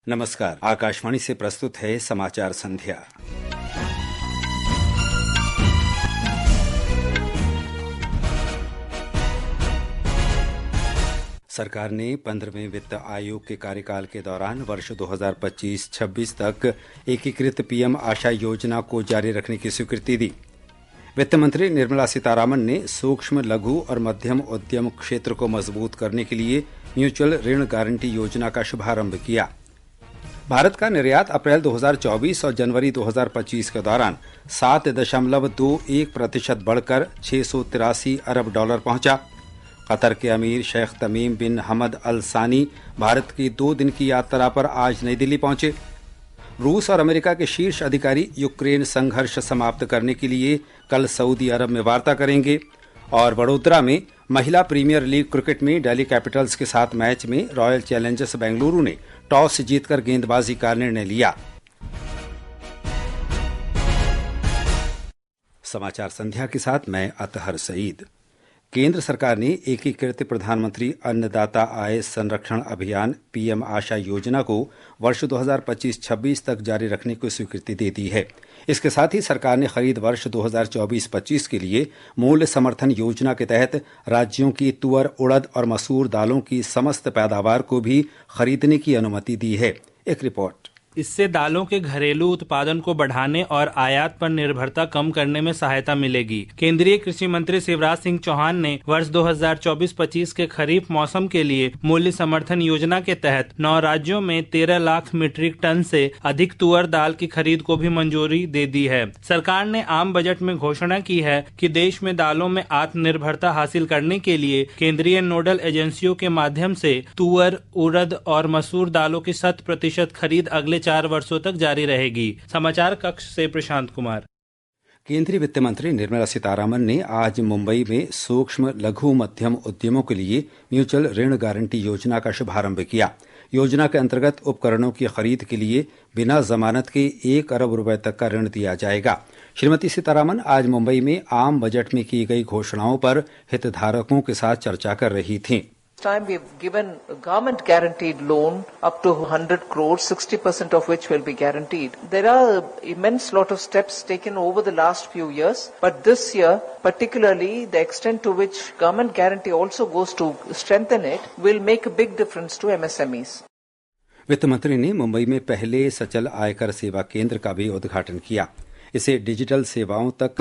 नमस्कार। आकाशवाणी से प्रस्तुत है समाचार संध्या। सरकार ने 15वें वित्त आयोग के कार्यकाल के दौरान वर्ष 2025-26 तक एकीकृत पीएम आशा योजना को जारी रखने की स्वीकृति दी। वित्त मंत्री निर्मला सीतारामन ने सूक्ष्म, लघु और मध्यम उद्यम क्षेत्र को मजबूत करने के लिए म्यूचुअल ऋण गारंटी योजना का शुभारंभ किया। भारत का निर्यात अप्रैल 2024 और जनवरी 2025 के दौरान 7.21% बढ़कर $683 अरब पहुंचा। कतर के अमीर शेख तमीम बिन हमद अल सानी भारत की 2 दिन की यात्रा पर आज नई दिल्ली पहुंचे। रूस और अमेरिका के शीर्ष अधिकारी यूक्रेन संघर्ष समाप्त करने के लिए कल सऊदी अरब में वार्ता करेंगे। और वडोदरा में महिला प्रीमियर लीग क्रिकेट में दिल्ली कैपिटल्स के साथ मैच में रॉयल चैलेंजर्स बेंगलुरु ने टॉस जीतकर गेंदबाजी का निर्णय लिया। समाचार संध्या के साथ मैं अतहर सईद। केंद्र सरकार ने एकीकृत प्रधानमंत्री अन्नदाता आय संरक्षण अभियान पीएम आशा योजना को वर्ष 2025-26 तक जारी रखने की स्वीकृति दे दी है। इसके साथ ही सरकार ने खरीद वर्ष 2024-25 के लिए मूल्य समर्थन योजना के तहत राज्यों की तुअर, उड़द और मसूर दालों की समस्त पैदावार को भी खरीदने की अनुमति दी है। एक रिपोर्ट। इससे दालों के घरेलू उत्पादन को बढ़ाने और आयात पर निर्भरता कम करने में सहायता मिलेगी। केंद्रीय कृषि मंत्री शिवराज सिंह चौहान ने वर्ष 2024-25 के खरीफ मौसम के लिए मूल्य समर्थन योजना के तहत 9 राज्यों में 13 लाख मीट्रिक टन से अधिक तुअर दाल की खरीद को भी मंजूरी दे दी है। सरकार ने आम बजट में घोषणा की है कि देश में दालों में आत्मनिर्भरता हासिल करने के लिए केंद्रीय नोडल एजेंसियों के माध्यम से तुअर, उड़द और मसूर दालों की 100% खरीद अगले 4 वर्षों तक जारी रहेगी। समाचार कक्ष से प्रशांत कुमार। केंद्रीय वित्त मंत्री निर्मला सीतारामन ने आज मुंबई में सूक्ष्म, लघु, मध्यम उद्यमों के लिए म्यूचुअल ऋण गारंटी योजना का शुभारंभ किया। योजना के अंतर्गत उपकरणों की खरीद के लिए बिना जमानत के 1 अरब रुपए तक का ऋण दिया जाएगा। श्रीमती सीतारामन आज मुंबई में आम बजट में की गई घोषणाओं पर हितधारकों के साथ चर्चा कर रही थीं। This time we have given a government guaranteed loan up to 100 crores, 60% of which will be guaranteed. There are immense lot of steps taken over the last few years, but this year, particularly the extent to which government guarantee also goes to strengthen it, will make a big difference to MSMEs. वित्त मंत्री ने मुंबई में पहले सचल आयकर सेवा केंद्र का भी उद्घाटन किया। इसे डिजिटल सेवाओं तक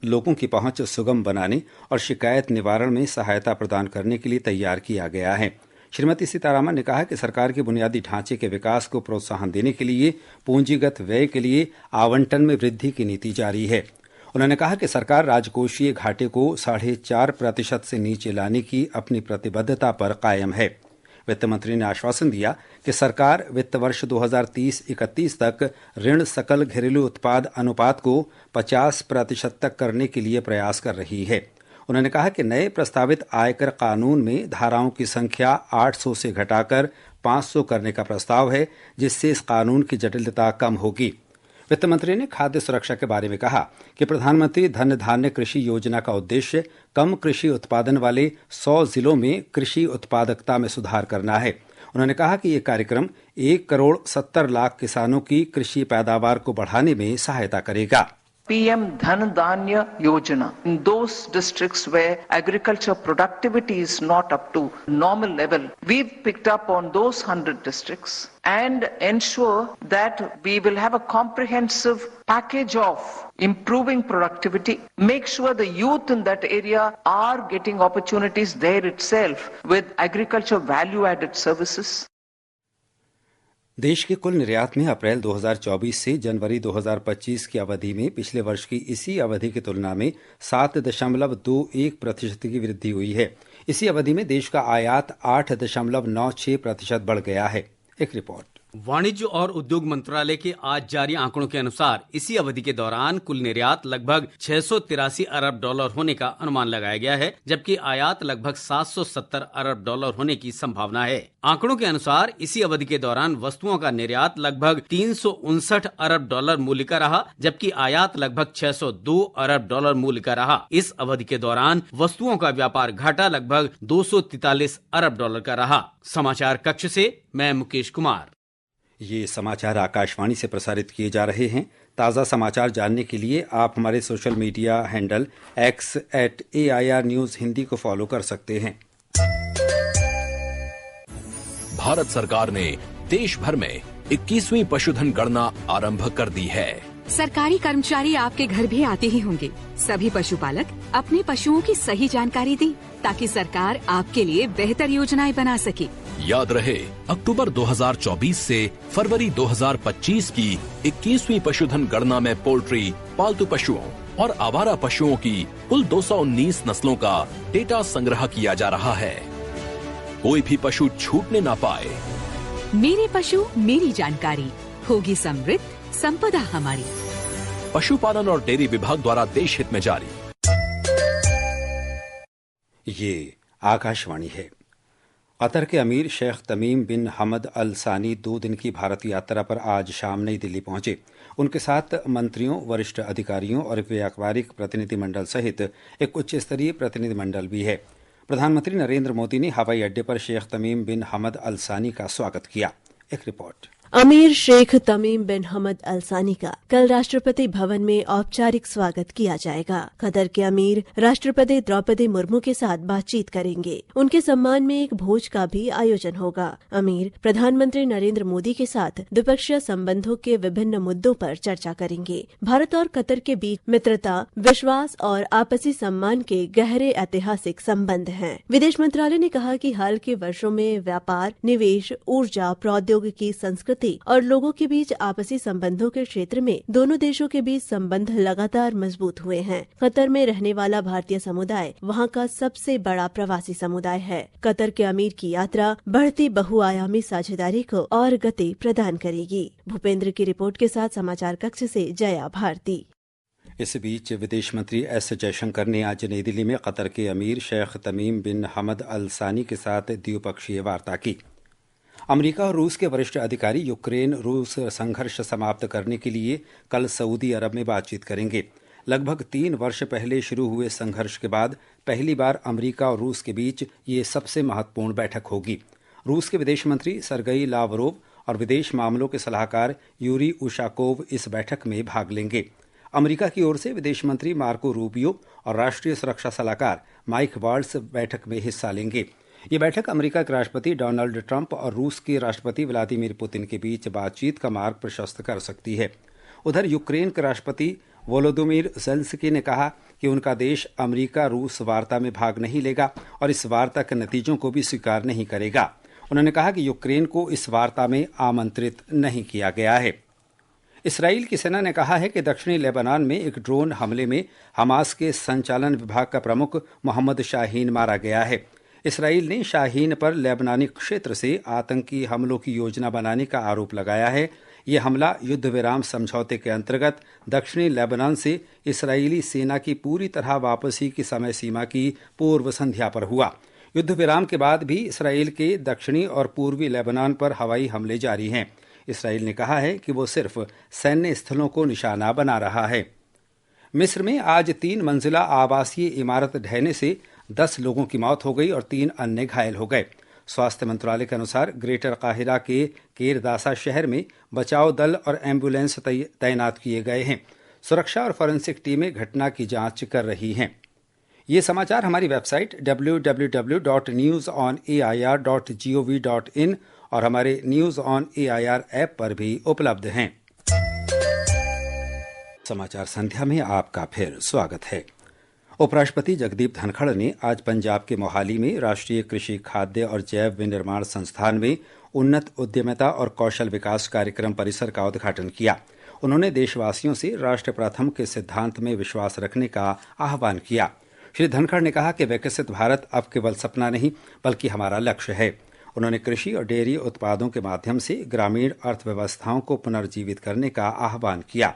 लोगों की पहुंच सुगम बनाने और शिकायत निवारण में सहायता प्रदान करने के लिए तैयार किया गया है। श्रीमती सीतारामन ने कहा कि सरकार के बुनियादी ढांचे के विकास को प्रोत्साहन देने के लिए पूंजीगत व्यय के लिए आवंटन में वृद्धि की नीति जारी है। उन्होंने कहा कि सरकार राजकोषीय घाटे को 4.5% से नीचे लाने की अपनी प्रतिबद्धता पर कायम है। वित्त मंत्री ने आश्वासन दिया कि सरकार वित्त वर्ष 2030-31 तक ऋण सकल घरेलू उत्पाद अनुपात को 50% तक करने के लिए प्रयास कर रही है। उन्होंने कहा कि नए प्रस्तावित आयकर कानून में धाराओं की संख्या 800 से घटाकर 500 करने का प्रस्ताव है, जिससे इस कानून की जटिलता कम होगी। वित्त मंत्री ने खाद्य सुरक्षा के बारे में कहा कि प्रधानमंत्री धन धान्य कृषि योजना का उद्देश्य कम कृषि उत्पादन वाले 100 जिलों में कृषि उत्पादकता में सुधार करना है। उन्होंने कहा कि ये कार्यक्रम 1,70,00,000 किसानों की कृषि पैदावार को बढ़ाने में सहायता करेगा। PM Dhan Dhanya Yojana in those districts where agriculture productivity is not up to normal level. We've picked up on those 100 districts and ensure that we will have a comprehensive package of improving productivity, make sure the youth in that area are getting opportunities there itself with agriculture value added services. देश के कुल निर्यात में अप्रैल 2024 से जनवरी 2025 की अवधि में पिछले वर्ष की इसी अवधि की तुलना में 7.21% की वृद्धि हुई है। इसी अवधि में देश का आयात 8.96% बढ़ गया है। एक रिपोर्ट। वाणिज्य और उद्योग मंत्रालय के आज जारी आंकड़ों के अनुसार इसी अवधि के दौरान कुल निर्यात लगभग $683 अरब होने का अनुमान लगाया गया है, जबकि आयात लगभग $770 अरब होने की संभावना है। आंकड़ों के अनुसार इसी अवधि के दौरान वस्तुओं का निर्यात लगभग $359 अरब मूल्य का रहा, जबकि आयात लगभग $602 अरब मूल्य का रहा। इस अवधि के दौरान वस्तुओं का व्यापार घाटा लगभग $243 अरब का रहा। समाचार कक्ष से मैं मुकेश कुमार। ये समाचार आकाशवाणी से प्रसारित किए जा रहे हैं। ताज़ा समाचार जानने के लिए आप हमारे social media handle x@AIR News Hindi को फॉलो कर सकते हैं। भारत सरकार ने देश भर में 21वीं पशुधन गणना आरंभ कर दी है। सरकारी कर्मचारी आपके घर भी आते ही होंगे। सभी पशुपालक अपने पशुओं की सही जानकारी दें ताकि सरकार आपके लिए बेहतर योजनाएं बना सके। याद रहे, अक्टूबर 2024 से फरवरी 2025 की 21वीं पशुधन गणना में पोल्ट्री, पालतू पशुओं और आवारा पशुओं की कुल 219 नस्लों का डेटा संग्रह किया जा रहा है। कोई भी पशु छूटने ना पाए। मेरे पशु मेरी जानकारी, होगी समृद्ध संपदा हमारी। पशुपालन और डेयरी विभाग द्वारा देश हित में जारी। ये आकाशवाणी है। कतर के अमीर शेख तमीम बिन हमद अल सानी 2 दिन की भारत यात्रा पर आज शाम नई दिल्ली पहुंचे। उनके साथ मंत्रियों, वरिष्ठ अधिकारियों और व्यापारिक प्रतिनिधिमंडल सहित एक उच्च स्तरीय प्रतिनिधिमंडल भी है। प्रधानमंत्री नरेंद्र मोदी ने हवाई अड्डे पर शेख तमीम बिन हमद अल सानी का स्वागत किया। एक रिपोर्ट। अमीर शेख तमीम बिन हमद अल सानी का कल राष्ट्रपति भवन में औपचारिक स्वागत किया जाएगा। कतर के अमीर राष्ट्रपति द्रौपदी मुर्मू के साथ बातचीत करेंगे। उनके सम्मान में एक भोज का भी आयोजन होगा। अमीर प्रधानमंत्री नरेंद्र मोदी के साथ द्विपक्षीय संबंधों के विभिन्न मुद्दों पर चर्चा करेंगे। भारत और कतर के बीच मित्रता, विश्वास और आपसी सम्मान के गहरे ऐतिहासिक संबंध हैं। विदेश मंत्रालय ने कहा कि हाल के वर्षों में व्यापार, निवेश, ऊर्जा, प्रौद्योगिकी, संस्कृति और लोगों के बीच आपसी संबंधों के क्षेत्र में दोनों देशों के बीच संबंध लगातार मजबूत हुए हैं। कतर में रहने वाला भारतीय समुदाय वहां का सबसे बड़ा प्रवासी समुदाय है। कतर के अमीर की यात्रा बढ़ती बहुआयामी साझेदारी को और गति प्रदान करेगी। भूपेंद्र की रिपोर्ट के साथ समाचार कक्ष से जया भारती। इस बीच विदेश मंत्री एस जयशंकर ने आज नई दिल्ली में कतर के अमीर शेख तमीम बिन हमद अल सानी के साथ द्विपक्षीय वार्ता की। अमेरिका और रूस के वरिष्ठ अधिकारी यूक्रेन रूस संघर्ष समाप्त करने के लिए कल सऊदी अरब में बातचीत करेंगे। लगभग 3 वर्ष पहले शुरू हुए संघर्ष के बाद पहली बार अमेरिका और रूस के बीच ये सबसे महत्वपूर्ण बैठक होगी। रूस के विदेश मंत्री सरगई लावरोव और विदेश मामलों के सलाहकार यूरी उशाकोव इस बैठक में भाग लेंगे। अमेरिका की ओर से विदेश मंत्री मार्को रूबियो और राष्ट्रीय सुरक्षा सलाहकार माइक वाल्ट्ज बैठक में हिस्सा लेंगे। ये बैठक अमेरिका के राष्ट्रपति डोनाल्ड ट्रंप और रूस के राष्ट्रपति व्लादिमीर पुतिन के बीच बातचीत का मार्ग प्रशस्त कर सकती है। उधर यूक्रेन के राष्ट्रपति वोलोदिमीर ज़ेलेंस्की ने कहा कि उनका देश अमेरिका रूस वार्ता में भाग नहीं लेगा और इस वार्ता के नतीजों को भी स्वीकार नहीं करेगा। उन्होंने कहा कि यूक्रेन को इस वार्ता में आमंत्रित नहीं किया गया है। इसराइल की सेना ने कहा है कि दक्षिणी लेबनान में एक ड्रोन हमले में हमास के संचालन विभाग का प्रमुख मोहम्मद शाहीन मारा गया है। इसराइल ने शाहीन पर लेबनानी क्षेत्र से आतंकी हमलों की योजना बनाने का आरोप लगाया है। यह हमला युद्ध विराम समझौते के अंतर्गत दक्षिणी लेबनान से इसराइली सेना की पूरी तरह वापसी की समय सीमा की पूर्व संध्या पर हुआ। युद्ध विराम के बाद भी इसराइल के दक्षिणी और पूर्वी लेबनान पर हवाई हमले जारी हैं। इसराइल ने कहा है कि वो सिर्फ सैन्य स्थलों को निशाना बना रहा है। मिस्र में आज 3 मंजिला आवासीय इमारत ढहने से 10 लोगों की मौत हो गई और 3 अन्य घायल हो गए। स्वास्थ्य मंत्रालय के अनुसार ग्रेटर काहिरा के केरदासा शहर में बचाव दल और एम्बुलेंस तैनात किए गए हैं। सुरक्षा और फॉरेंसिक टीमें घटना की जांच कर रही हैं। ये समाचार हमारी वेबसाइट www.newsonair.gov.in और हमारे न्यूज ऑन एआईआर ऐप पर भी उपलब्ध हैं। समाचार संध्या में आपका फिर स्वागत है। उपराष्ट्रपति जगदीप धनखड़ ने आज पंजाब के मोहाली में राष्ट्रीय कृषि, खाद्य और जैव विनिर्माण संस्थान में उन्नत उद्यमिता और कौशल विकास कार्यक्रम परिसर का उद्घाटन किया। उन्होंने देशवासियों से राष्ट्र प्रथम के सिद्धांत में विश्वास रखने का आह्वान किया। श्री धनखड़ ने कहा कि विकसित भारत अब केवल सपना नहीं बल्कि हमारा लक्ष्य है। उन्होंने कृषि और डेयरी उत्पादों के माध्यम से ग्रामीण अर्थव्यवस्थाओं को पुनर्जीवित करने का आह्वान किया।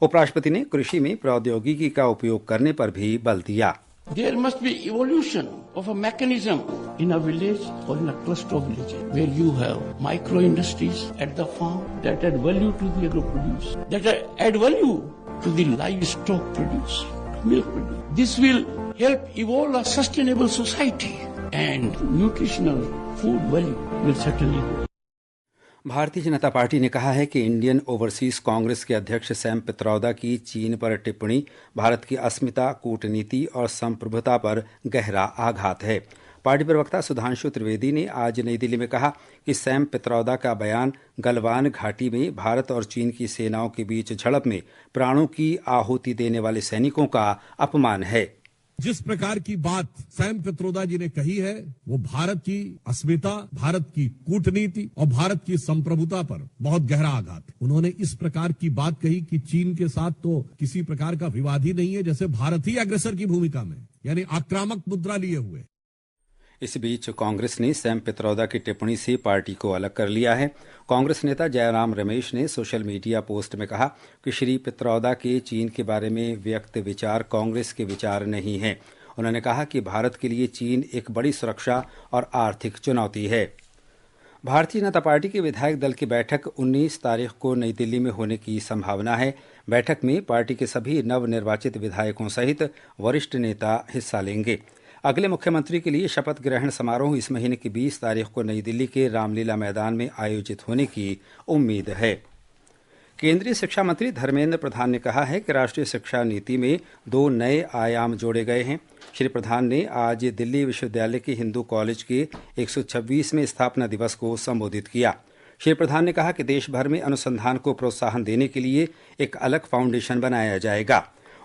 उपराष्ट्रपति ने कृषि में प्रौद्योगिकी का उपयोग करने पर भी बल दिया। There must be evolution of a mechanism in a village or in a cluster of villages where you have micro industries at the farm that add value to the agro produce, that add value to the livestock produce, milk produce. This will help evolve a sustainable society and nutritional food value will certainly grow. Bharatiya Janata party ने कहा है कि Indian overseas Congress के अध्यक्ष Sam Pitroda की चीन पर टिप्पणी भारत की अस्मिता, कूटनीति और संप्रभुता पर गहरा आघात है। पार्टी प्रवक्ता सुधांशु त्रिवेदी ने आज नई दिल्ली में कहा कि सैम पित्रोदा का बयान गलवान घाटी में भारत और चीन की सेनाओं के बीच झड़प में प्राणों की आहुति देने वाले सैनिकों का अपमान है। जिस प्रकार की बात सैम पित्रोदा जी ने कही है वो भारत की अस्मिता, भारत की कूटनीति और भारत की संप्रभुता पर बहुत गहरा आघात है। उन्होंने इस प्रकार की बात कही कि चीन के साथ तो किसी प्रकार का विवाद ही नहीं है, जैसे भारत ही अग्रेसर की भूमिका में यानी आक्रामक मुद्रा लिए हुए। इस बीच कांग्रेस ने सैम पित्रोदा की टिप्पणी से पार्टी को अलग कर लिया है। कांग्रेस नेता जयराम रमेश ने सोशल मीडिया पोस्ट में कहा कि श्री पित्रोदा के चीन के बारे में व्यक्त विचार कांग्रेस के विचार नहीं हैं। उन्होंने कहा कि भारत के लिए चीन एक बड़ी सुरक्षा और आर्थिक चुनौती है। भारतीय जनता पार्टी के विधायक दल की बैठक 19 तारीख को नई दिल्ली में होने की संभावना है। बैठक में पार्टी के सभी नवनिर्वाचित विधायकों सहित वरिष्ठ नेता हिस्सा लेंगे। अगले मुख्यमंत्री के लिए शपथ ग्रहण समारोह इस महीने की 20 तारीख को नई दिल्ली के रामलीला मैदान में आयोजित होने की उम्मीद है। केंद्रीय शिक्षा मंत्री धर्मेंद्र प्रधान ने कहा है कि राष्ट्रीय शिक्षा नीति में 2 नए आयाम जोड़े गए हैं। श्री प्रधान ने आज दिल्ली विश्वविद्यालय के हिंदू कॉलेज के 126वें स्थापना दिवस को संबोधित किया। श्री प्रधान ने कहा कि देश भर में अनुसंधान को प्रोत्साहन देने के लिए एक अलग फाउंडेशन बनाया जाएगा।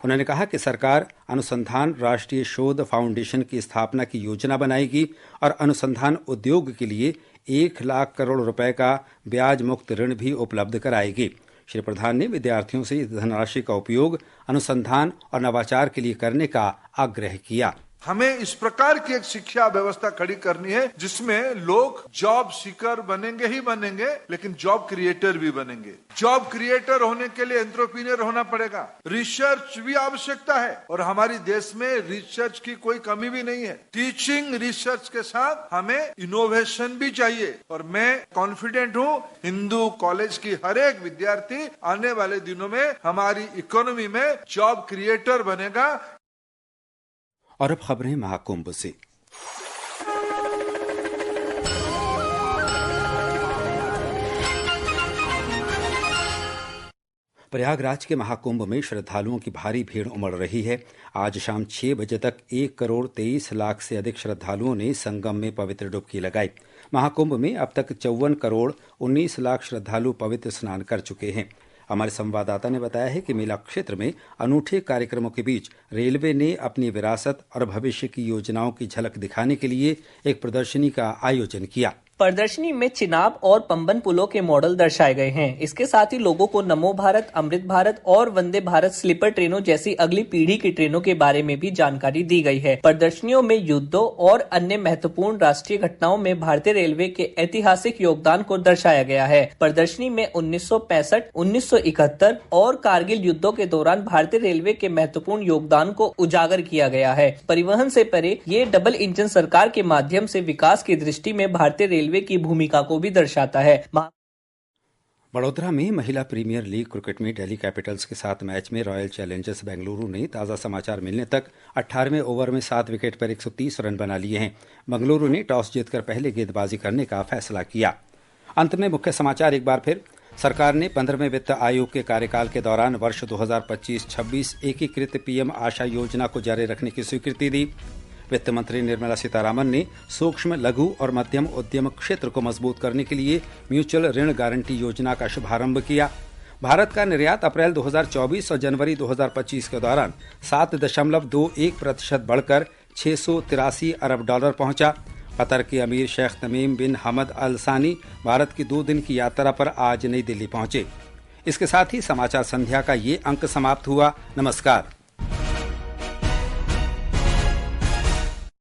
उन्होंने कहा कि सरकार अनुसंधान राष्ट्रीय शोध फाउंडेशन की स्थापना की योजना बनाएगी और अनुसंधान उद्योग के लिए 1 लाख करोड़ रुपए का ब्याज मुक्त ऋण भी उपलब्ध कराएगी। श्री प्रधान ने विद्यार्थियों से इस धनराशि का उपयोग अनुसंधान और नवाचार के लिए करने का आग्रह किया। हमें इस प्रकार की एक शिक्षा व्यवस्था खड़ी करनी है जिसमें लोग जॉब सीकर बनेंगे ही बनेंगे, लेकिन जॉब क्रिएटर भी बनेंगे। जॉब क्रिएटर होने के लिए एंटरप्रेन्योर होना पड़ेगा। रिसर्च भी आवश्यकता है और हमारी देश में रिसर्च की कोई कमी भी नहीं है। टीचिंग रिसर्च के साथ हमें इनोवेशन भी चाहिए और मैं कॉन्फिडेंट हूँ हिंदू कॉलेज की हर एक विद्यार्थी आने वाले दिनों में हमारी इकोनॉमी में जॉब क्रिएटर बनेगा। और अब खबरें महाकुंभ से। प्रयागराज के महाकुंभ में श्रद्धालुओं की भारी भीड़ उमड़ रही है। आज शाम 6 बजे तक 1 करोड़ 23 लाख से अधिक श्रद्धालुओं ने संगम में पवित्र डुबकी लगाई। महाकुंभ में अब तक 54 करोड़ 19 लाख श्रद्धालु पवित्र स्नान कर चुके हैं। हमारे संवाददाता ने बताया है कि मेला क्षेत्र में अनूठे कार्यक्रमों के बीच रेलवे ने अपनी विरासत और भविष्य की योजनाओं की झलक दिखाने के लिए एक प्रदर्शनी का आयोजन किया। प्रदर्शनी में चिनाब और पंबन पुलों के मॉडल दर्शाए गए हैं। इसके साथ ही लोगों को नमो भारत, अमृत भारत और वंदे भारत स्लीपर ट्रेनों जैसी अगली पीढ़ी की ट्रेनों के बारे में भी जानकारी दी गई है। प्रदर्शनियों में युद्धों और अन्य महत्वपूर्ण राष्ट्रीय घटनाओं में भारतीय रेलवे के ऐतिहासिक योगदान को दर्शाया गया है। प्रदर्शनी में 1965, 1971 और कारगिल युद्धों के दौरान भारतीय रेलवे के महत्वपूर्ण योगदान को उजागर किया गया है। परिवहन से परे ये डबल इंजन सरकार के माध्यम से विकास की दृष्टि में भारतीय रेलवे की भूमिका को भी दर्शाता है। बड़ोदरा में महिला प्रीमियर लीग क्रिकेट में दिल्ली कैपिटल्स के साथ मैच में रॉयल चैलेंजर्स बेंगलुरु ने ताज़ा समाचार मिलने तक 18वें ओवर में 7 विकेट पर 130 रन बना लिए हैं। बेंगलुरु ने टॉस जीतकर पहले गेंदबाजी करने का फैसला किया। अंत में मुख्य समाचार एक बार फिर। सरकार ने 15वें वित्त आयोग के कार्यकाल के दौरान वर्ष 2025-26 एकीकृत पीएम आशा योजना को जारी रखने की स्वीकृति दी। वित्त मंत्री निर्मला सीतारामन ने सूक्ष्म, लघु और मध्यम उद्यम क्षेत्र को मजबूत करने के लिए म्यूचुअल ऋण गारंटी योजना का शुभारंभ किया। भारत का निर्यात अप्रैल 2024 और जनवरी 2025 के दौरान 7.21% बढ़कर $683 अरब पहुंचा। कतर के अमीर शेख तमीम बिन हमद अल सानी भारत की 2 दिन की यात्रा पर आज नई दिल्ली पहुंचे। इसके साथ ही समाचार संध्या का ये अंक समाप्त हुआ। नमस्कार।